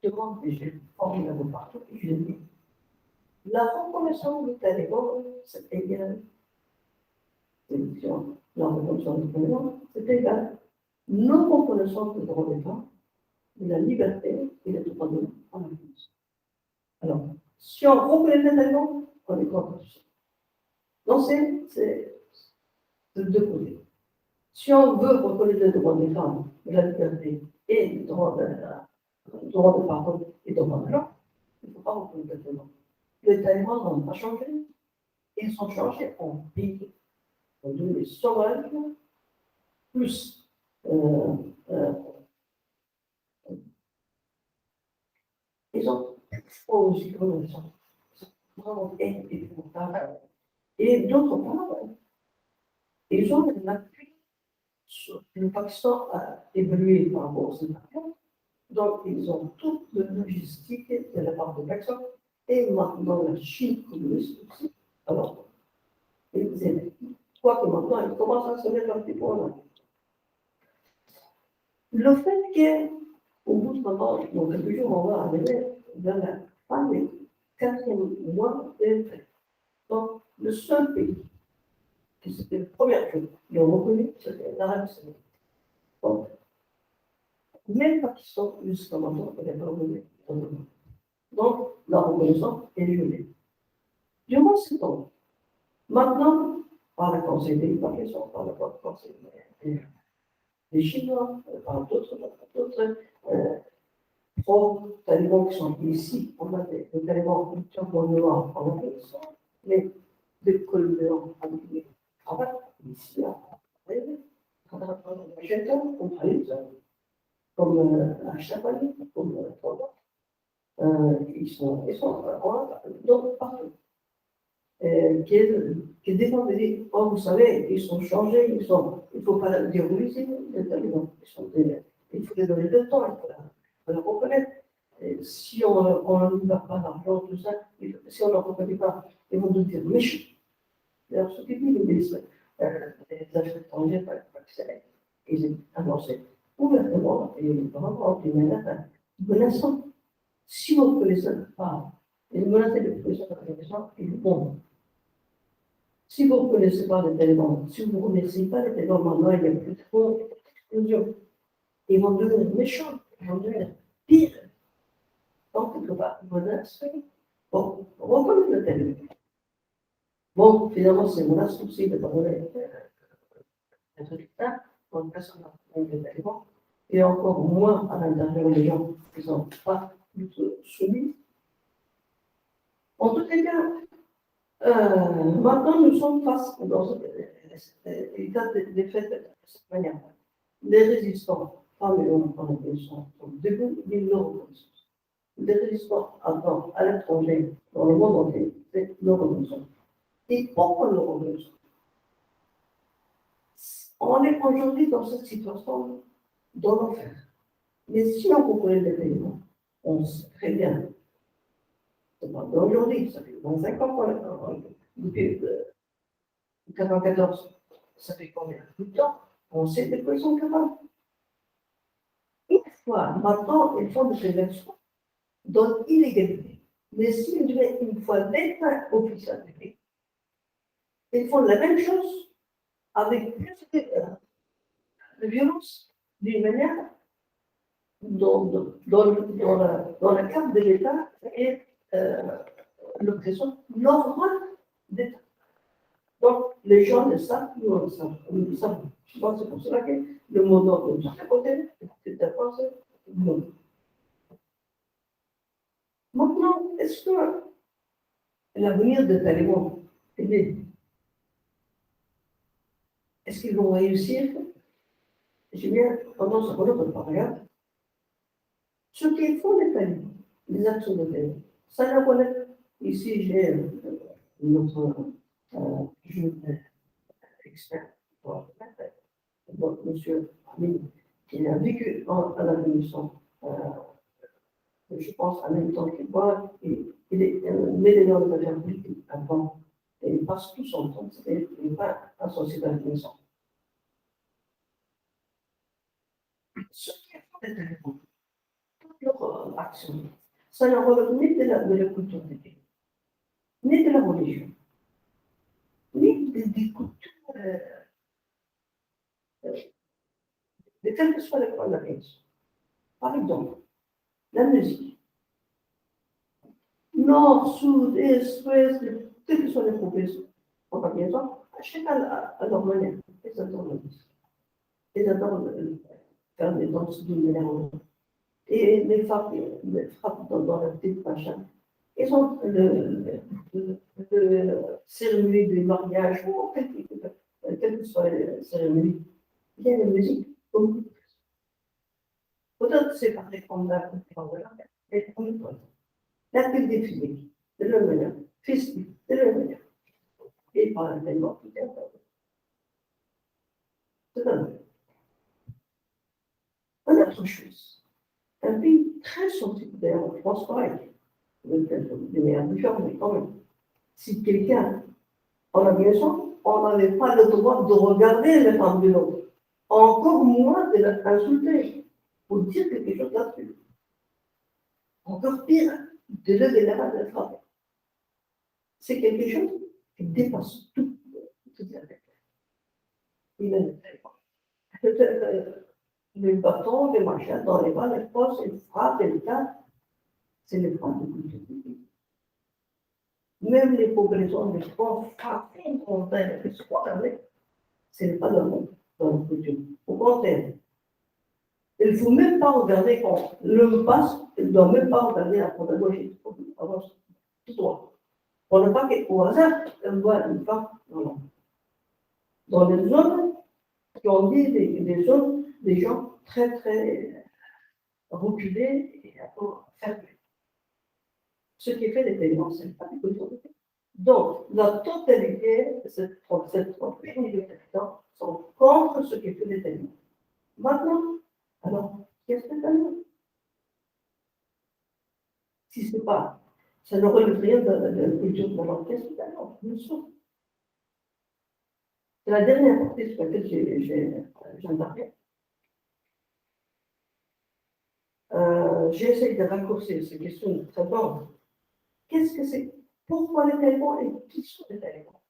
[SPEAKER 4] demande, et je formule partout, et je dis la reconnaissance du taliban, c'est égal. La reconnaissance du taliban, c'est égal. Non reconnaissance du droit des femmes, de la liberté et des droits de l'homme en France. Alors, si on reconnaît le taliban, on est contre ça. Donc, c'est de deux côtés. Si on veut reconnaître le droit des femmes, de la liberté et le droit de parole et de droit de l'homme, il ne faut pas reconnaître le taliban. Les talibans n'ont pas changé. Ils sont changés en pays, en devenus sauvages, plus ils ont froid aussi comme ils sont vraiment épouvantables. Et d'autre part, ils ont un appui sur le Pakistan a évolué par rapport aux États-Unis. Donc, ils ont toute la logistique de la part de Pakistan et maintenant la Chine communiste aussi. Alors, quoi que maintenant, ils commencent à se mettre un petit peu en avant. Le fait qu'au bout de moment, dans quelques jours, on va arriver dans la fin du 4e mois de fait. Donc, le seul pays qui c'était le premier jour, ils ont reconnu, c'était l'Arabie Saoudite. Donc, même Pakistan, jusqu'à maintenant, il n'est pas revenu. Donc, la reconnaissance est gelée. Durant ce temps, maintenant, par le Conseil d'éducation, par le Conseil des Chinois, par d'autres talibans qui sont ici. On a des talibans qui sont en Europe, en Afghanistan, mais des colons avec des cravates ici, comme à Chavalier, comme ils sont d'autres partout. Qui défendent des oh, vous savez, ils sont changés, il ne faut pas diaboliser les talibans. Il faut les donner le temps, il faut les reconnaître. Et si on ne leur pas l'argent, tout ça, si on ne leur reconnaît pas, ils vont nous dire méchants. D'ailleurs, ce qui dit le ministre des Affaires étrangères, ils ont annoncé ouvertement et vraiment d'une manière menaçante. Si vous ne connaissez pas, et menacez de connaître les gens, ils vont. Si vous ne connaissez pas les éléments, si vous ne connaissez pas les éléments, maintenant il y a plus de explosion. Ils vont devenir méchants, ils vont devenir pires. Donc, il ne faut pas menacer. Bon, on reconnaît le tel. Bon, finalement, c'est mon souci de donner un résultat, donc personne n'a des éléments, et encore moins à l'intérieur des gens qui ne sont pas du tout soumis. En tout cas, maintenant, nous sommes face dans l'état des faits de cette manière. Les résistants, femmes et hommes, sont debout, ils le reconnaissent. Les résistants à l'étranger, dans le monde entier, c'est le reconnaissance. Et pourquoi le reconnaissance? On est aujourd'hui dans cette situation dans l'enfer. Mais si on reconnaît les éléments, on sait très bien. C'est pas d'aujourd'hui, ça fait 25 ans qu'on est depuis 1994. Ça fait combien de temps? On sait de quoi ils sont capables. Une fois, maintenant, ils font des élections dans l'illégalité. Mais s'ils devaient une fois l'État officiel du pays, ils font la même chose avec plus de violence, d'une manière dans la carte de l'État et l'oppression normale d'État. Donc, les gens le savent, nous on le savent. Nous le savons. Je pense que c'est pour cela que le mot d'ordre de chaque côté, c'est un français, non. Maintenant, est-ce que l'avenir des talibans est libre? Est-ce qu'ils vont réussir? J'ai bien tendance à connaître le paragraphe. Ce qu'ils font les talibans, les actions des talibans, ça la connaît. Ici, j'ai notre jeune expert, donc M. Amin, qui a vécu à l'Afghanistan, je pense en même temps que moi, il est médaillon de la politique avant, et il passe tout son temps, c'est-à-dire qu'il n'est pas associé à l'Afghanistan. Ce qui est font les talibans, toute leur action, ça ne relève ni de la culture du pays, ni de la religion, ni des cultures, de quelle que soit la religion. Par exemple, la musique. Nord, sud, est, ouest, quelles que soient les professions, en Afghanistan, chacun à leur manière. Ils adorent la musique. Ils adorent faire des danses d'une manière ou d'une autre. Et les frappent dans la petite machin. Ils ont le cérémonie du mariage, ou quelle que soit la cérémonie, il y a la musique. Peut-être c'est par les combat, mais on le l'activité physique, de la même manière, physique, de la même manière. Et par la même mort, c'est un peu. Une autre chose, un pays très scientifique, d'ailleurs, je pense pareil, des meilleurs différents, mais quand même, si quelqu'un, en Afghanistan, on n'avait pas le droit de regarder les femmes de l'autre, encore moins de l'insulter, pour dire quelque chose là-dessus. Encore pire, de lever la main de la frappe. C'est quelque chose qui dépasse toute la tête. Il ne le fait pas. Les bâtons, les machins dans les bras, les poches, les frappes, les tas, c'est les frappes de culture. même les progressions des grands frappés montaines que ce qu'on avait, ce n'est pas dans le futur. Au contraire, il ne faut même pas regarder quand l'homme passe, il ne doit même pas regarder la pédagogie. Avance tout droit. On n'a pas qu'au hasard, on voit une femme, non. Dans les zones qui ont dit des zones, des gens très, très reculés et un peu fermés. Ce qui fait les paiements, c'est pas des autorités. Donc, la totalité de cette 38 millions d'habitants sont contre ce qui fait les paiements. Maintenant, alors, qu'est-ce que ça veut? Si ce n'est pas, ça ne relève rien de la culture de la qu'est-ce que ça veut? C'est la dernière partie sur laquelle j'interviens. J'essaie de raccourcir ces questions très bonnes. Qu'est-ce que c'est? Pourquoi les talibans et qui sont les talibans?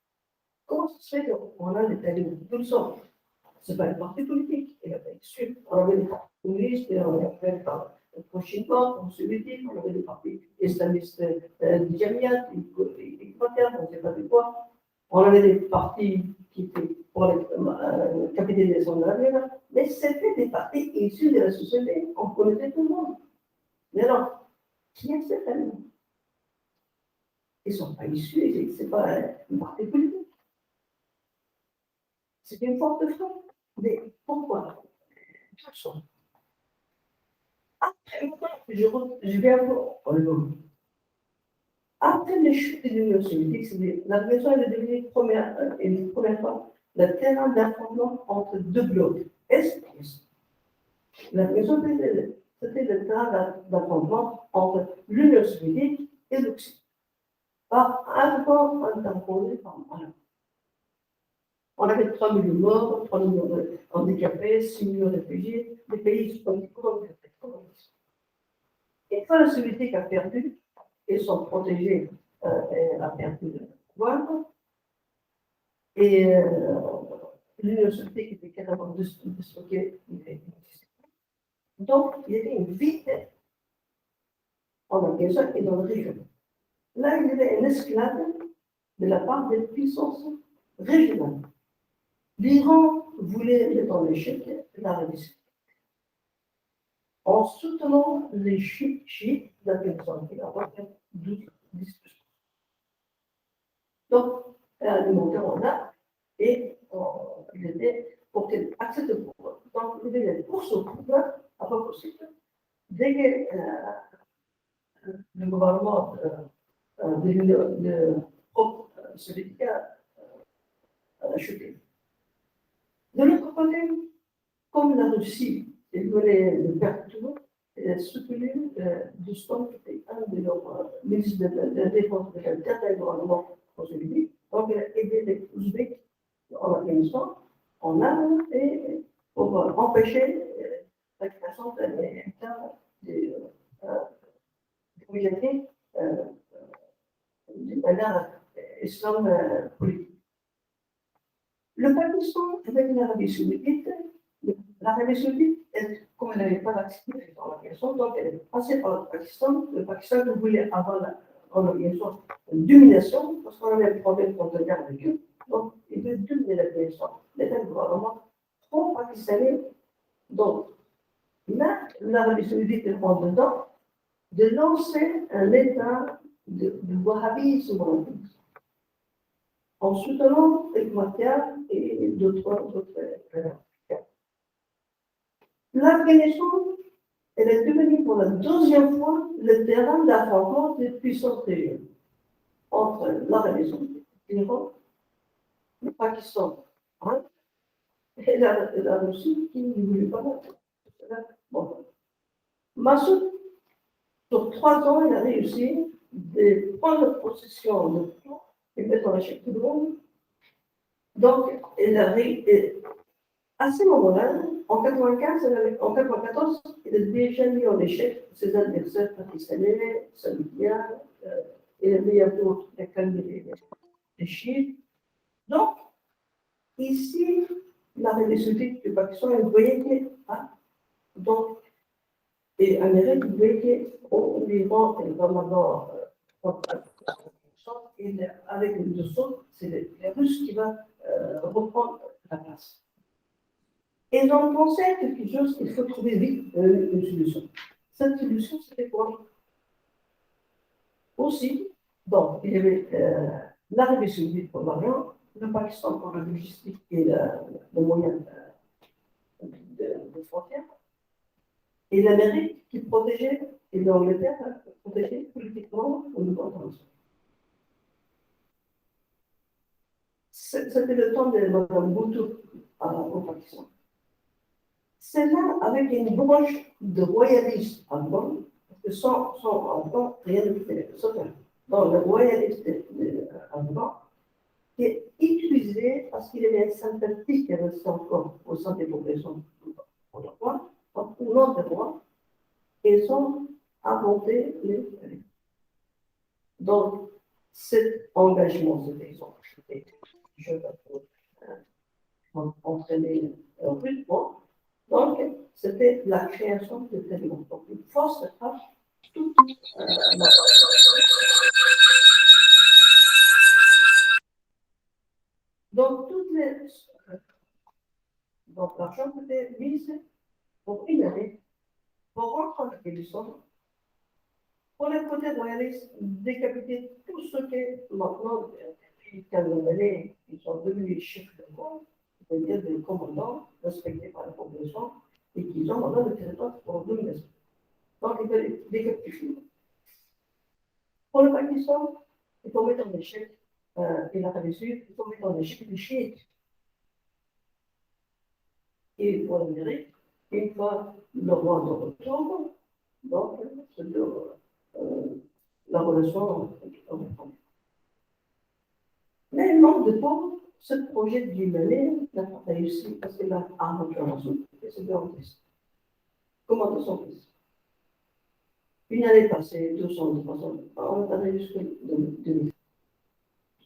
[SPEAKER 4] Comment ça se fait qu'on a les talibans? D'où le sort? Ce n'est pas une partie politique. Il y a des sûr. On avait des partis communistes, on avait des partis prochainement, on se dit, on avait des partis islamistes du Jamiat, équatoriens, on ne sait pas de quoi. On avait des partis qui étaient pour la capitalisation de la guerre, mais c'était des partis issus de la société. On connaissait tout le monde. Mais alors, qui est ces talibans? Ils ne sont pas issus, ce n'est pas une partie politique. C'est une forme de frappe. Mais pourquoi? Après, je vais voir. Après les chutes de l'Union soviétique, la maison est devenue une première fois le terrain d'affrontement entre deux blocs, Est et Ouest. La maison c'était le terrain d'affrontement entre l'Union soviétique et l'Occident. Par un temps interposé par un. On avait 3 millions de morts, 3 millions de handicapés, 6 millions de réfugiés, des pays communistes. Et quand la soviétique a perdu, et son protégé a perdu le pouvoir, et l'Union soviétique était carrément disloquée. Donc, il y avait une vitesse en Afghanistan et dans la région. Là, il y avait une escalade de la part des puissances régionales. L'Iran voulait mettre en échec l'Arabie saoudite en soutenant les chiites d'Afghanistan, qui avaient 12-10%. Donc, alimentaire en a, et il était pour qu'elle accepte le pouvoir. Donc, il y avait des courses au pouvoir, à pas possible. Dès que le gouvernement de soviétique a chuté. De l'autre côté, comme la Russie voulait le perdre tout, elle a soutenu Dostom, qui était un de leurs ministres de la Défense de la dernière gouvernement soviétique. Donc, elle a aidé les Ouzbeks en Afghanistan, en Inde, et pour empêcher la création d'un État d'une manière islam politique. Le Pakistan, avec l'Arabie saoudite, comme elle n'avait pas d'activité dans l'Afghanistan, donc elle est passée par le Pakistan. Le Pakistan voulait avoir en Afghanistan une domination, parce qu'on avait un problème contre la guerre avec eux. Donc, il veut dominer l'Afghanistan. Mais un gouvernement pro-pakistanais. Donc, là, l'Arabie saoudite est en dedans de lancer un État de wahhabisme en soutenant Ekmatia et d'autres. L'Afghanistan, elle est devenue pour la deuxième fois le terrain d'affrontement des puissances régionales entre l'Arabie saoudite, l'Iran, le Pakistan, hein, et la Russie qui ne voulait pas l'autre. Bon. Massoud, sur 3 ans, il a réussi de prendre possession de tout et mettre en échec tout le monde. Donc, à ce moment-là, en 1994, il a déjà mis en échec ses adversaires pakistanais, saoudiens, il avait un peu calmé les chiites. Donc, ici, l'Arabie saoudite du Pakistan, elle voyait que, donc, et Amérique voyait que l'Iran est vraiment il avec le dessous, c'est les Russes qui vont reprendre la place. Et ils ont pensé à quelque chose qu'il faut trouver vite une solution. Cette solution, c'était quoi? Aussi, donc, il y avait l'Arabie Saoudite pour l'argent, le Pakistan pour la logistique et le moyen de frontières, et l'Amérique qui protégeait, et l'Angleterre qui protégeait politiquement au niveau international. C'était le temps de Mme Bhutto au Pakistan. C'est là, avec une branche de royalistes allemands, parce que sans Allemands, rien ne pouvait se faire. Donc, le royaliste allemand, qui est utilisé parce qu'il y avait un sympathique qui restait encore au sein des populations pour le roi, pour l'autre roi, et ils ont inventé les. Donc, cet engagement, c'était je vais entraîner rudement. Donc, c'était la création de talibans. Donc, une force de frappe toute donc, donc, l'argent était mis pour une année pour rendre la Afghanistan, pour les côtés royalistes, décapiter tous ceux qui, maintenant, depuis 15 années, ils sont devenus chefs de corps, c'est-à-dire des commandants respectés par la population et qui ont maintenant le territoire pour domination. Donc, il fallait décapiter. Pour le Pakistan, il faut mettre en échec, et l'Arabie Saoudite, il faut mettre en échec les chiites. Et pour l'Amérique, une fois le roi de retour, donc, c'est la relation reprend. Mais il manque de temps, ce projet de Guimanet n'a pas réussi parce qu'il a arrêté ensuite, et c'est en triste. Comment 200 fils? Une année passée, 200, 300, on est arrivé jusqu'à 2000.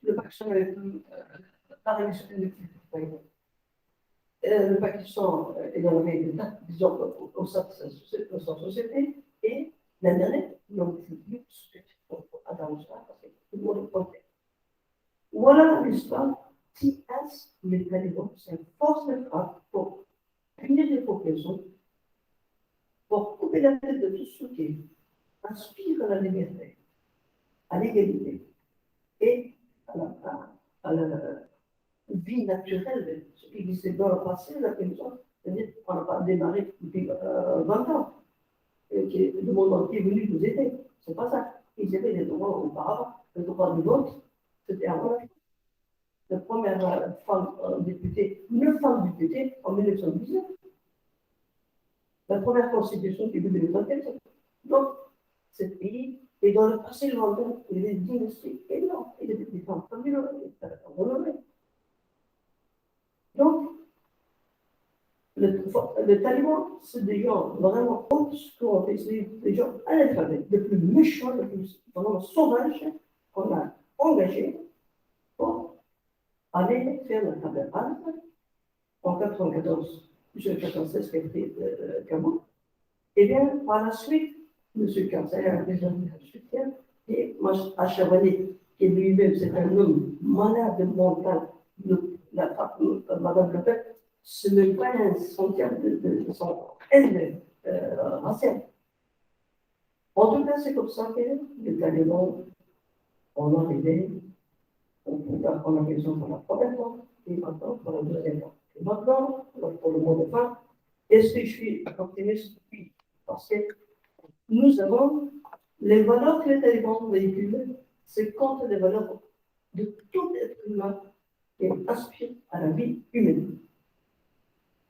[SPEAKER 4] Le Pakistan avait arrivé jusqu'à 2000. Le Pakistan est dans le pays d'État, disons, au sein de sa société, et l'Amérique n'ont plus à Darussalam parce que tout le monde est compté. Voilà l'histoire qui est les talibans, c'est une force de frappe pour punir les populations, pour couper la tête de tous ceux qui aspirent à la liberté, à l'égalité et à la vie naturelle, ce qui existait dans le passé, la péninsule, c'est-à-dire qu'on n'a pas démarré depuis 20 ans, et que le monde entier est venu nous aider. C'est pas ça. Ils avaient des droits auparavant. Le droit du vote, c'était avant la première femme députée, une femme députée en 1919. La première constitution qui est venue de 1924. Donc, ce pays est dans le passé lointain, il y a des dynasties énormes, il y a des femmes renommées. Donc, le taliban, c'est des gens vraiment obscurs, des gens analphabètes, les plus méchants, les plus vraiment sauvages qu'on a engagés pour aller faire la caméra en 1994, jusqu'en 1996, qui a pris Kaboul. Et bien, par la suite, M. Karzai a déjà mis un soutien, et Ashrafani, qui lui-même, c'est un homme malade mental, Madame Le Pen, ce n'est pas un centième de son haine raciale. En tout cas, c'est comme ça que les talibans ont arrivé on a besoin pour la première fois, et maintenant pour la deuxième fois. Et maintenant, pour le mot de fin, est-ce que je suis optimiste? Oui, parce que nous avons les valeurs que les talibans véhiculent, c'est contre les valeurs de tout être humain qui aspire à la vie humaine.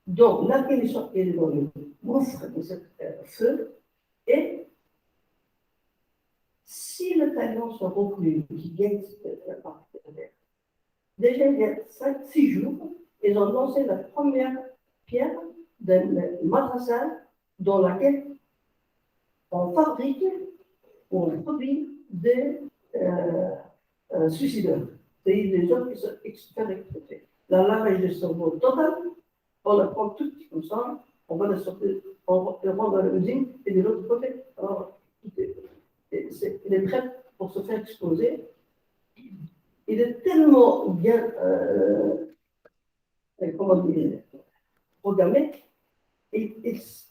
[SPEAKER 4] Donc, la commission est dans le gouffre de ce feu, et si le taliban soit reconnu, qui gagne cette partie de l'air, déjà il y a 5-6 jours, ils ont lancé la première pierre d'un madrasa dans laquelle on fabrique ou on produit des suicidaires, c'est-à-dire des gens qui sont expérimentés. La lavage de cerveau total, on la prend tout petit comme ça, on va la sortir, on la prend dans l'usine, et de l'autre côté, alors, il est prêt pour se faire exploser. il est tellement bien, comment dire, programmé, et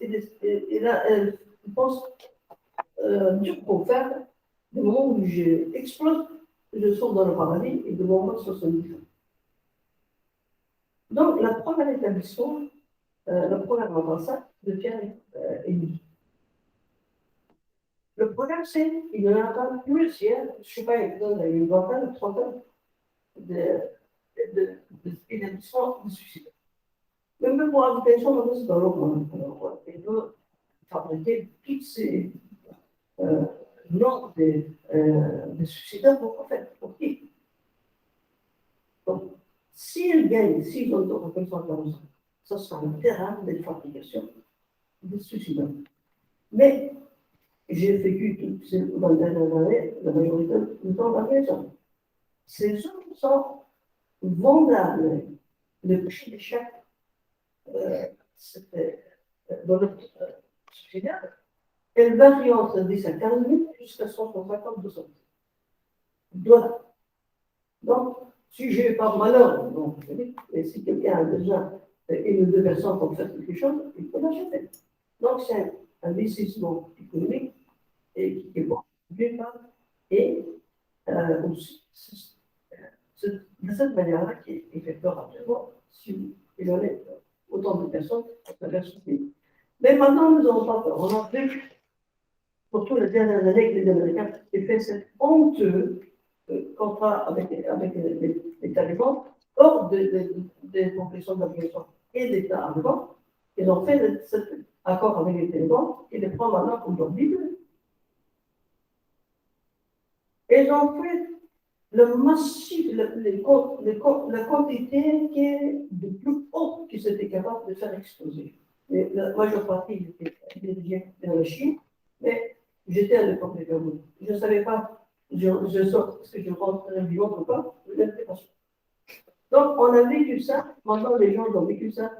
[SPEAKER 4] il a, je pense, dur pour faire des moments où j'explose, je sors dans le paradis, et de moments sur ce niveau. Donc, la première établissement, le programme avant ça, de Pierre et Louis. Le programme, c'est, il y en a pas plusieurs, je ne sais pas, il y en a une vingtaine, une trentaine d'établissements de suicide. Même pour l'habitation, on est dans l'eau. Il veut fabriquer toutes ces noms de suicidaires pour faire, pour qui? Donc, s'ils gagnent, s'ils ont de reconnaissance, ce sera un terrain de fabrication de suicidaires. Mais j'ai vécu toutes ces vingtaines d'années, la majorité du temps, dans la maison. Ces gens sont vendables. Le prix de chaque dans le suicidaire, elle varie entre 10 à 15 000 jusqu'à 150 200 $. Donc, si je n'ai pas malheur, donc, et si quelqu'un a déjà une ou deux personnes pour faire quelque chose, il peut l'acheter. Donc, c'est un investissement économique et qui est bon, d'une part, et aussi, c'est de cette manière-là qui fait peur actuellement, si il y en a autant de personnes qui traversent ce pays. Mais maintenant, nous n'avons pas peur. On a vu, surtout les dernières années, que les Américains ont fait cette honteux contrat avec les talibans, hors des conclusions d'application et des États allemands. Ils ont fait cet accord avec les talibans et les prend maintenant comme leur Bible. Et ils ont fait le massif, la quantité qui est de plus haut qu'ils étaient capables de faire exploser. Et la majeure partie était dirigée vers la Chine, mais j'étais à l'époque des Cameroun. Je ne savais pas, je sors, est-ce que je rentre dans l'avion ou pas, je n'étais pas sûr. Donc, on a vécu ça, maintenant les gens ont vécu ça,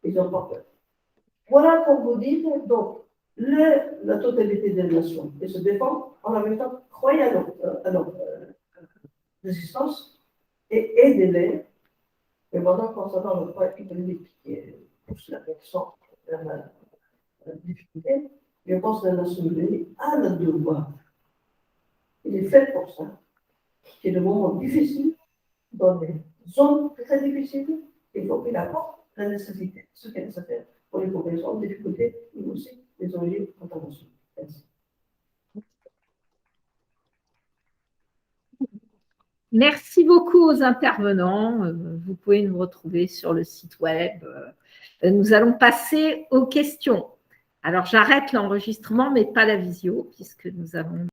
[SPEAKER 4] ils n'ont pas peur. Voilà pour vous dire, donc, la totalité des nations, et se défendent, en même temps, croyez à leur résistance et aidez-les. Et maintenant, concernant le point économique qui pousse la réaction, la difficulté, je pense que la Nation unie a le devoir. Il est fait pour ça. C'est le moment difficile, dans des zones très difficiles, il faut qu'il apporte la nécessité, ce qui est nécessaire pour les populations, des difficultés, mais aussi des origines internationales. Merci.
[SPEAKER 1] Merci beaucoup aux intervenants. Vous pouvez nous retrouver sur le site web. Nous allons passer aux questions. Alors, j'arrête l'enregistrement, mais pas la visio, puisque nous avons